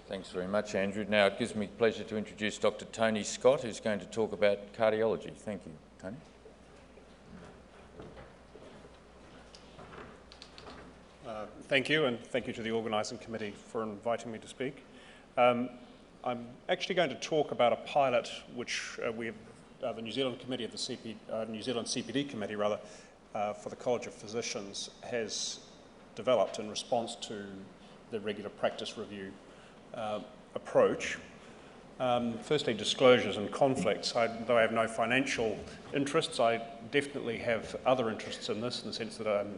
Thanks very much, Andrew. Now it gives me pleasure to introduce Dr. Tony Scott, who's going to talk about cardiology. Thank you, Tony. Thank you, and thank you to the organising committee for inviting me to speak. I'm actually going to talk about a pilot which the New Zealand committee of the New Zealand CPD committee rather for the College of Physicians has developed in response to the regular practice review approach. Firstly, disclosures and conflicts. Though I have no financial interests, I definitely have other interests in this, in the sense that I'm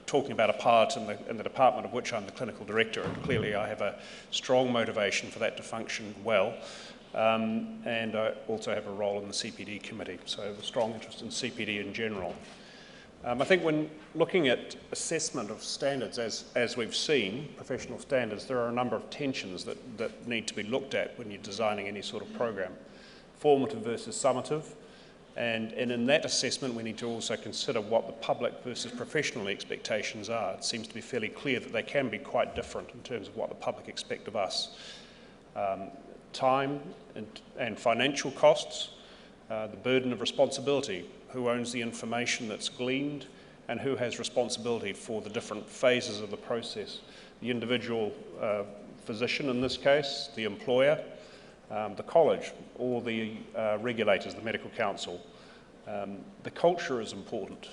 talking about a part in the department of which I'm the clinical director, and clearly I have a strong motivation for that to function well. And I also have a role in the CPD committee, so I have a strong interest in CPD in general. I think when looking at assessment of standards, as we've seen, professional standards, there are a number of tensions that need to be looked at when you're designing any sort of program. Formative versus summative, and in that assessment we need to also consider what the public versus professional expectations are. It seems to be fairly clear that they can be quite different in terms of what the public expect of us. Time and financial costs, the burden of responsibility, who owns the information that's gleaned, and who has responsibility for the different phases of the process. The individual physician in this case, the employer, the college, or the regulators, the medical council. The culture is important.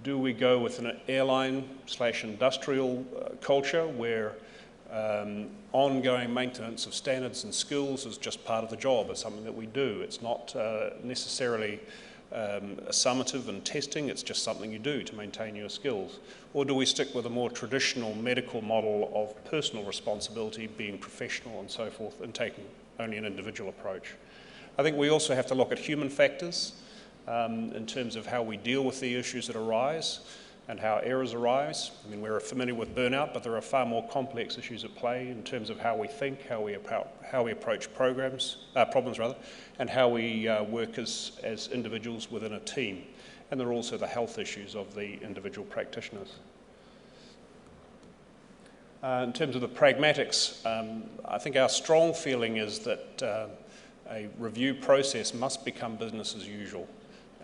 Do we go with an airline/industrial culture where ongoing maintenance of standards and skills is just part of the job, it's something that we do. It's not necessarily summative and testing, it's just something you do to maintain your skills. Or do we stick with a more traditional medical model of personal responsibility, being professional and so forth, and taking only an individual approach? I think we also have to look at human factors in terms of how we deal with the issues that arise and how errors arise. I mean, we're familiar with burnout, but there are far more complex issues at play in terms of how we think, how we approach problems, and how we work as individuals within a team. And there are also the health issues of the individual practitioners. In terms of the pragmatics, I think our strong feeling is that a review process must become business as usual.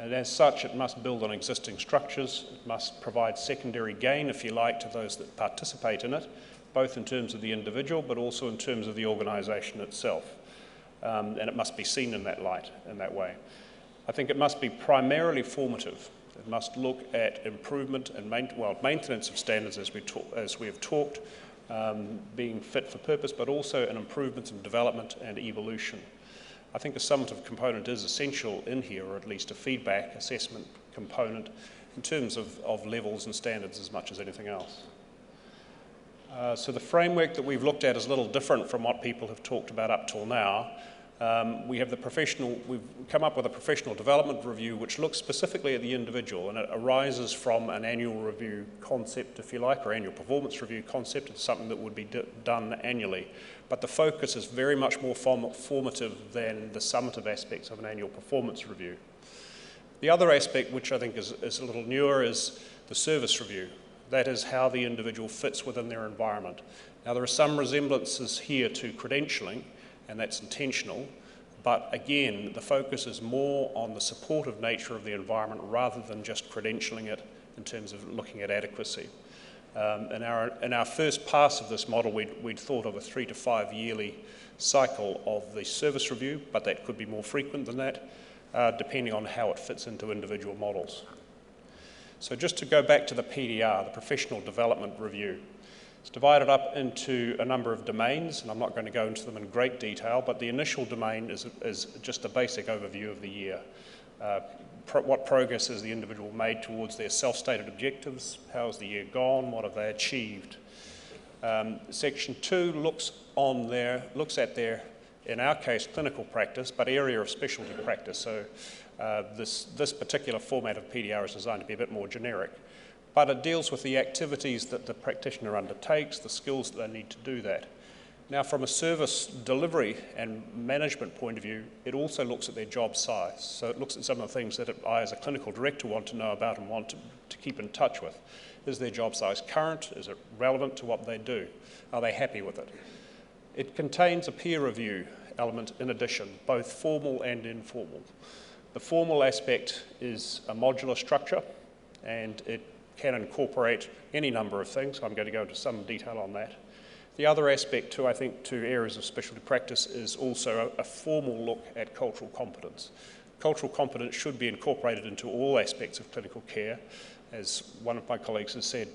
And as such, it must build on existing structures, it must provide secondary gain, if you like, to those that participate in it, both in terms of the individual, but also in terms of the organisation itself. And it must be seen in that light, in that way. I think it must be primarily formative. It must look at improvement and maintenance of standards, as we have talked, being fit for purpose, but also an improvement in development and evolution. I think a summative component is essential in here, or at least a feedback assessment component in terms of levels and standards as much as anything else. So the framework that we've looked at is a little different from what people have talked about up till now. We've come up with a professional development review which looks specifically at the individual, and it arises from an annual review concept, if you like, or annual performance review concept. It's something that would be done annually. But the focus is very much more formative than the summative aspects of an annual performance review. The other aspect, which I think is a little newer, is the service review. That is how the individual fits within their environment. Now, there are some resemblances here to credentialing, and that's intentional, but again, the focus is more on the supportive nature of the environment rather than just credentialing it in terms of looking at adequacy. In our first pass of this model, we'd thought of a 3 to 5 yearly cycle of the service review, but that could be more frequent than that, depending on how it fits into individual models. So just to go back to the PDR, the Professional Development Review, it's divided up into a number of domains, and I'm not going to go into them in great detail, but the initial domain is just a basic overview of the year. What progress has the individual made towards their self-stated objectives? How has the year gone? What have they achieved? Section 2 looks at their, in our case, clinical practice, but area of specialty practice. So this particular format of PDR is designed to be a bit more generic, but it deals with the activities that the practitioner undertakes, the skills that they need to do that. Now, from a service delivery and management point of view, it also looks at their job size. So it looks at some of the things that I, as a clinical director, want to know about and want to keep in touch with. Is their job size current? Is it relevant to what they do? Are they happy with it? It contains a peer review element in addition, both formal and informal. The formal aspect is a modular structure, and it can incorporate any number of things. I'm going to go into some detail on that. The other aspect to, I think, to areas of specialty practice is also a formal look at cultural competence. Cultural competence should be incorporated into all aspects of clinical care. As one of my colleagues has said,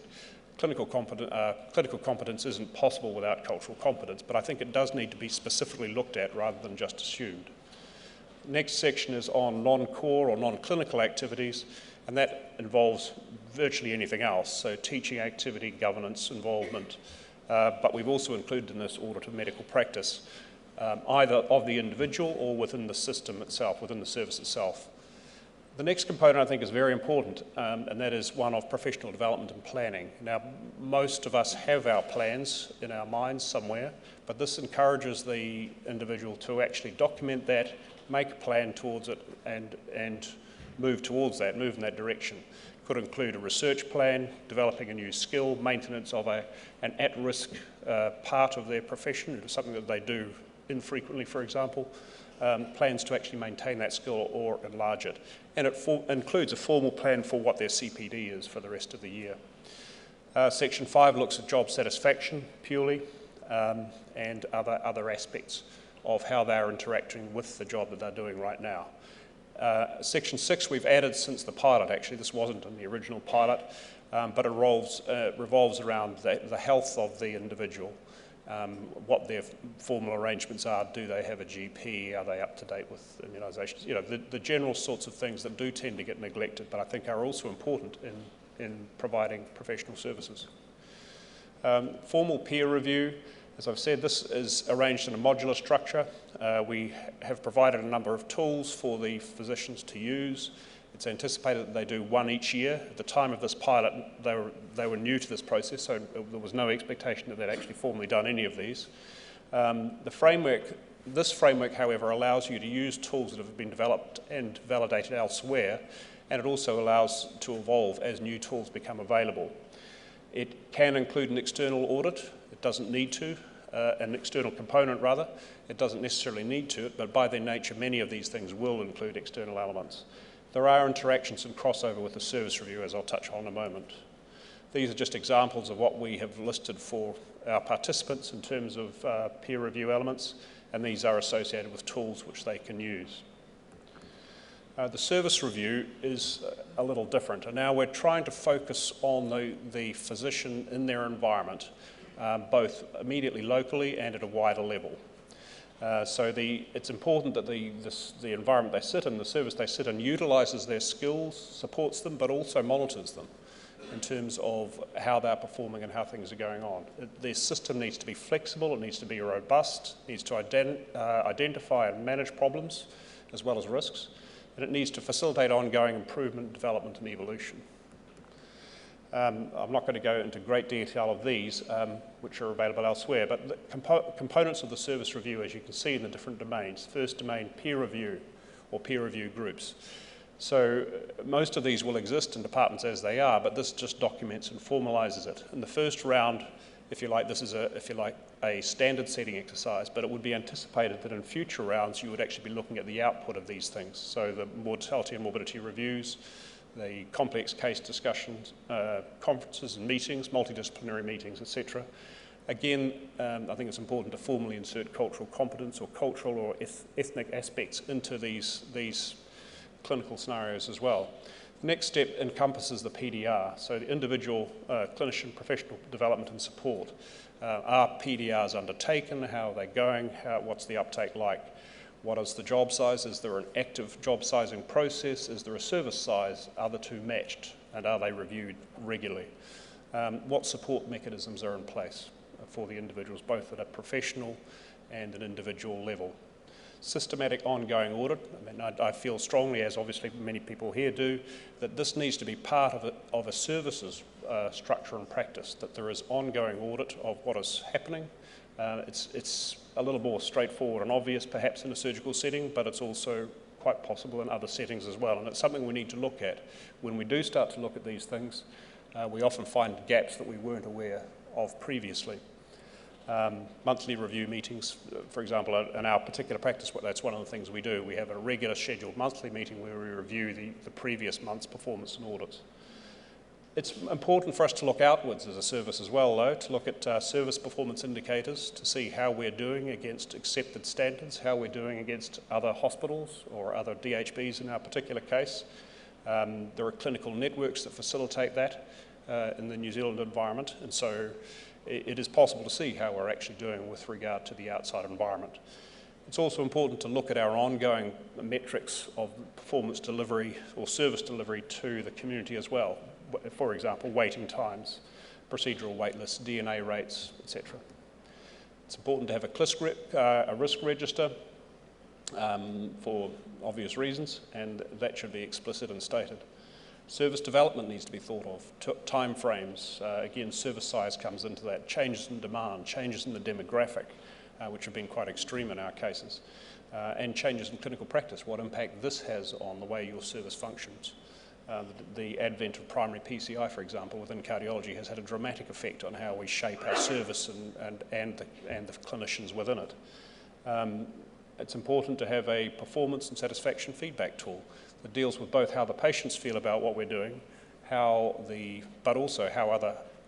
clinical competence isn't possible without cultural competence, but I think it does need to be specifically looked at rather than just assumed. Next section is on non-core or non-clinical activities, and that involves virtually anything else, so teaching activity, governance, involvement, but we've also included in this audit of medical practice, either of the individual or within the system itself, within the service itself. The next component I think is very important, and that is one of professional development and planning. Now, most of us have our plans in our minds somewhere, but this encourages the individual to actually document that, make a plan towards it, and move towards that, move in that direction. Could include a research plan, developing a new skill, maintenance of an at-risk part of their profession, something that they do infrequently, for example, plans to actually maintain that skill or enlarge it. And it includes a formal plan for what their CPD is for the rest of the year. Section 5 looks at job satisfaction purely, and other aspects of how they're interacting with the job that they're doing right now. Section 6 we've added since the pilot, actually. This wasn't in the original pilot, but it revolves around the health of the individual, what their formal arrangements are. Do they have a GP? Are they up to date with immunisations? You know, the general sorts of things that do tend to get neglected, but I think are also important in providing professional services. Formal peer review. As I've said, this is arranged in a modular structure. We have provided a number of tools for the physicians to use. It's anticipated that they do one each year. At the time of this pilot, they were new to this process, so there was no expectation that they'd actually formally done any of these. This framework, however, allows you to use tools that have been developed and validated elsewhere, and it also allows to evolve as new tools become available. It can include an external audit. It doesn't need to, an external component rather. It doesn't necessarily need to, but by their nature, many of these things will include external elements. There are interactions and crossover with the service review, as I'll touch on in a moment. These are just examples of what we have listed for our participants in terms of peer review elements, and these are associated with tools which they can use. The service review is a little different, and now we're trying to focus on the physician in their environment, both immediately locally and at a wider level. So it's important that the environment they sit in, the service they sit in, utilises their skills, supports them, but also monitors them in terms of how they're performing and how things are going on. Their system needs to be flexible, it needs to be robust, it needs to identify and manage problems as well as risks, and it needs to facilitate ongoing improvement, development and evolution. I'm not going to go into great detail of these, which are available elsewhere, but the components of the service review, as you can see in the different domains. First domain, peer review or peer review groups. So most of these will exist in departments as they are, but this just documents and formalises it. In the first round, if you like, this is a standard setting exercise, but it would be anticipated that in future rounds you would actually be looking at the output of these things. So the mortality and morbidity reviews, the complex case discussions, conferences and meetings, multidisciplinary meetings, etc. Again, I think it's important to formally insert cultural competence or cultural or ethnic aspects into these clinical scenarios as well. The next step encompasses the PDR, so the individual clinician professional development and support. Are PDRs undertaken? How are they going? What's the uptake like? What is the job size? Is there an active job sizing process? Is there a service size? Are the two matched? And are they reviewed regularly? What support mechanisms are in place for the individuals, both at a professional and an individual level? Systematic ongoing audit. I mean, I feel strongly, as obviously many people here do, that this needs to be part of a services structure and practice, that there is ongoing audit of what is happening. It's a little more straightforward and obvious perhaps in a surgical setting, but it's also quite possible in other settings as well, and it's something we need to look at. When we do start to look at these things, we often find gaps that we weren't aware of previously. Monthly review meetings, for example, in our particular practice, that's one of the things we do. We have a regular scheduled monthly meeting where we review the previous month's performance and audits. It's important for us to look outwards as a service as well, though, to look at service performance indicators to see how we're doing against accepted standards, how we're doing against other hospitals or other DHBs in our particular case. There are clinical networks that facilitate that in the New Zealand environment, and so it is possible to see how we're actually doing with regard to the outside environment. It's also important to look at our ongoing metrics of performance delivery or service delivery to the community as well. For example, waiting times, procedural wait lists, DNA rates, etc. It's important to have a risk register for obvious reasons, and that should be explicit and stated. Service development needs to be thought of, time frames, again service size comes into that, changes in demand, changes in the demographic, which have been quite extreme in our cases, and changes in clinical practice, what impact this has on the way your service functions. The advent of primary PCI, for example, within cardiology has had a dramatic effect on how we shape our service and the clinicians within it. It's important to have a performance and satisfaction feedback tool that deals with both how the patients feel about what we're doing, but also how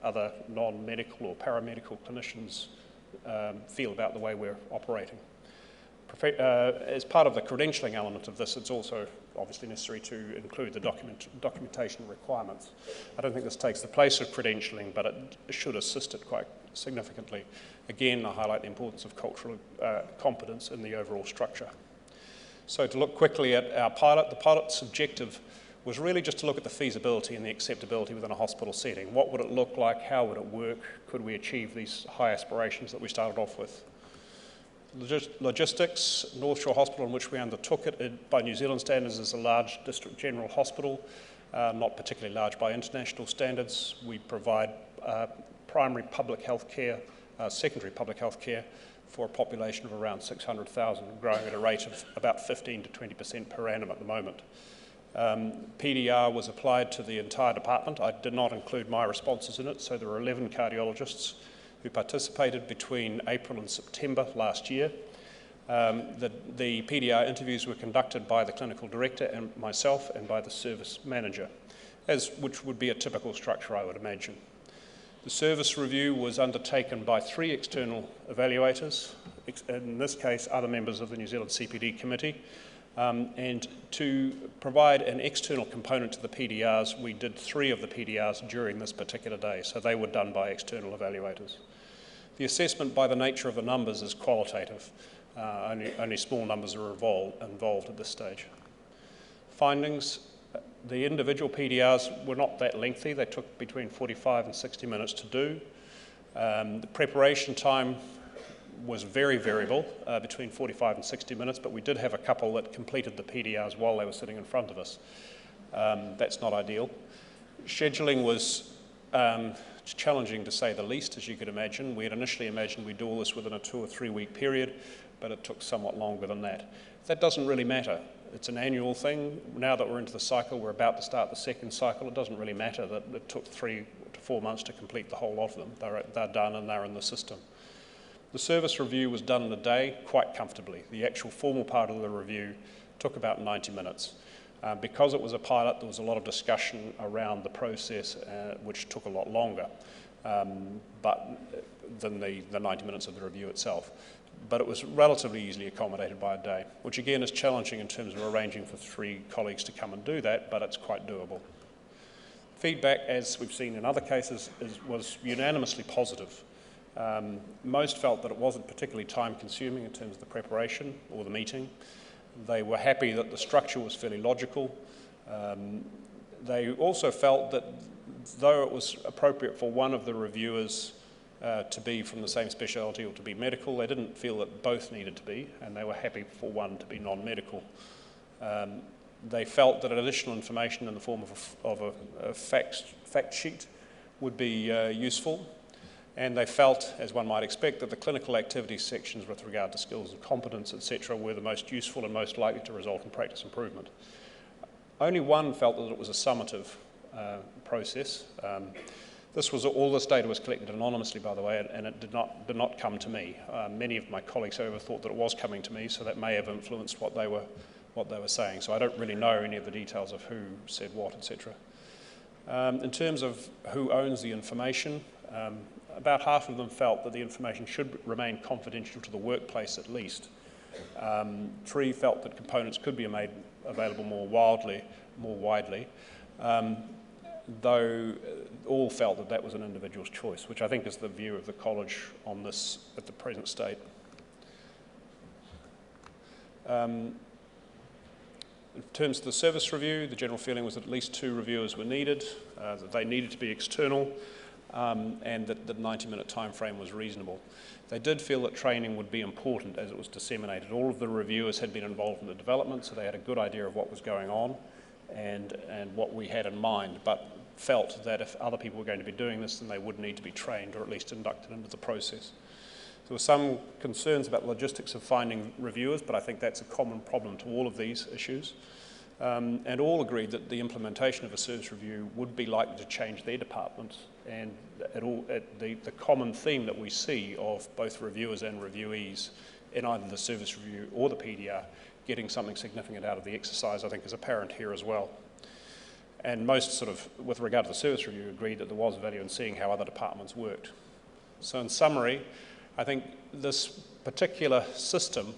other non-medical or paramedical clinicians feel about the way we're operating. As part of the credentialing element of this, it's also obviously necessary to include the documentation requirements. I don't think this takes the place of credentialing, but it should assist it quite significantly. Again, I highlight the importance of cultural competence in the overall structure. So to look quickly at our pilot, the pilot's objective was really just to look at the feasibility and the acceptability within a hospital setting. What would it look like? How would it work? Could we achieve these high aspirations that we started off with? Logistics, North Shore Hospital, in which we undertook it, by New Zealand standards, is a large district general hospital, not particularly large by international standards. We provide primary public health care, secondary public health care for a population of around 600,000, growing at a rate of about 15 to 20% per annum at the moment. PDR was applied to the entire department. I did not include my responses in it, so there were 11 cardiologists who participated between April and September last year. The PDR interviews were conducted by the clinical director and myself and by the service manager, which would be a typical structure, I would imagine. The service review was undertaken by 3 external evaluators, in this case other members of the New Zealand CPD committee, and to provide an external component to the PDRs, we did 3 of the PDRs during this particular day, so they were done by external evaluators. The assessment, by the nature of the numbers, is qualitative. Only small numbers are involved at this stage. Findings, the individual PDRs were not that lengthy. They took between 45 and 60 minutes to do. The preparation time was very variable, between 45 and 60 minutes, but we did have a couple that completed the PDRs while they were sitting in front of us. That's not ideal. Scheduling was challenging to say the least, as you could imagine. We had initially imagined we'd do all this within a 2 or 3 week period, but it took somewhat longer than that. That doesn't really matter. It's an annual thing. Now that we're into the cycle, we're about to start the second cycle, it doesn't really matter that it took 3 to 4 months to complete the whole lot of them. They're done and they're in the system. The service review was done in a day quite comfortably. The actual formal part of the review took about 90 minutes. Because it was a pilot, there was a lot of discussion around the process, which took a lot longer than the 90 minutes of the review itself. But it was relatively easily accommodated by a day, which again is challenging in terms of arranging for 3 colleagues to come and do that, but it's quite doable. Feedback, as we've seen in other cases, was unanimously positive. Most felt that it wasn't particularly time-consuming in terms of the preparation or the meeting. They were happy that the structure was fairly logical. They also felt that though it was appropriate for one of the reviewers to be from the same specialty or to be medical, they didn't feel that both needed to be, and they were happy for one to be non-medical. They felt that additional information in the form of a fact sheet would be useful. And they felt, as one might expect, that the clinical activities sections with regard to skills and competence, etc., were the most useful and most likely to result in practice improvement. Only one felt that it was a summative process. All this data was collected anonymously, by the way, and it did not come to me. Many of my colleagues, however, thought that it was coming to me, so that may have influenced what they were saying. So I don't really know any of the details of who said what, etc. In terms of who owns the information, about half of them felt that the information should remain confidential to the workplace at least. 3 felt that components could be made available more widely, though all felt that that was an individual's choice, which I think is the view of the college on this at the present state. In terms of the service review, the general feeling was that at least 2 reviewers were needed, that they needed to be external, and that the 90-minute time frame was reasonable. They did feel that training would be important as it was disseminated. All of the reviewers had been involved in the development, so they had a good idea of what was going on and what we had in mind, but felt that if other people were going to be doing this, then they would need to be trained or at least inducted into the process. There were some concerns about the logistics of finding reviewers, but I think that's a common problem to all of these issues. And all agreed that the implementation of a service review would be likely to change their departments, and the common theme that we see of both reviewers and reviewees in either the service review or the PDR getting something significant out of the exercise, I think, is apparent here as well. And most with regard to the service review, agreed that there was value in seeing how other departments worked. So in summary, I think this particular system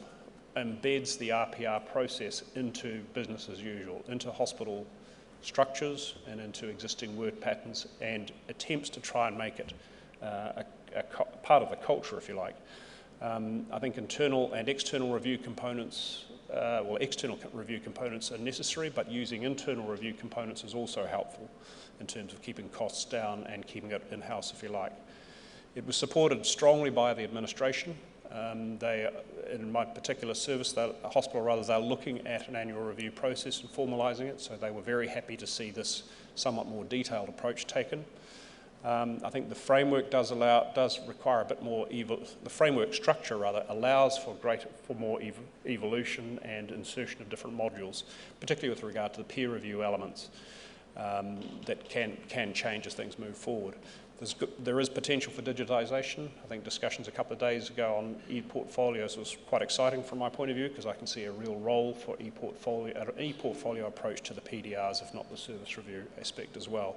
embeds the RPR process into business as usual, into hospital structures and into existing work patterns, and attempts to try and make it a part of the culture, if you like. I think internal and external review components, external review components are necessary, but using internal review components is also helpful in terms of keeping costs down and keeping it in-house, if you like. It was supported strongly by the administration. In my particular service, they're looking at an annual review process and formalising it, so they were very happy to see this somewhat more detailed approach taken. I think the framework does require a bit more, the framework structure rather, allows for more evolution and insertion of different modules, particularly with regard to the peer review elements that can change as things move forward. There is potential for digitisation. I think discussions a couple of days ago on e-portfolios was quite exciting from my point of view, because I can see a real role for an e-portfolio approach to the PDRs, if not the service review aspect as well.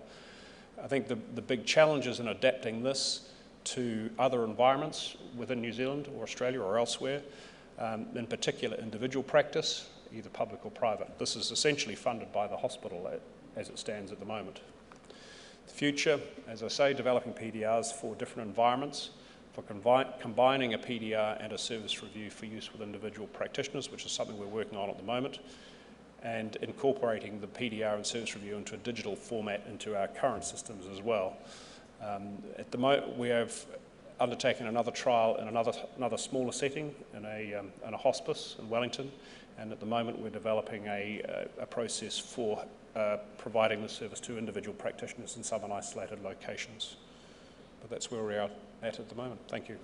I think the big challenges in adapting this to other environments within New Zealand or Australia or elsewhere, in particular individual practice, either public or private. This is essentially funded by the hospital as it stands at the moment. The future, as I say, developing PDRs for different environments, for combining a PDR and a service review for use with individual practitioners, which is something we're working on at the moment, and incorporating the PDR and service review into a digital format into our current systems as well. At the moment, we have undertaken another trial in another smaller setting in a hospice in Wellington, and at the moment we're developing a process for providing the service to individual practitioners in some isolated locations. But that's where we are at the moment. Thank you.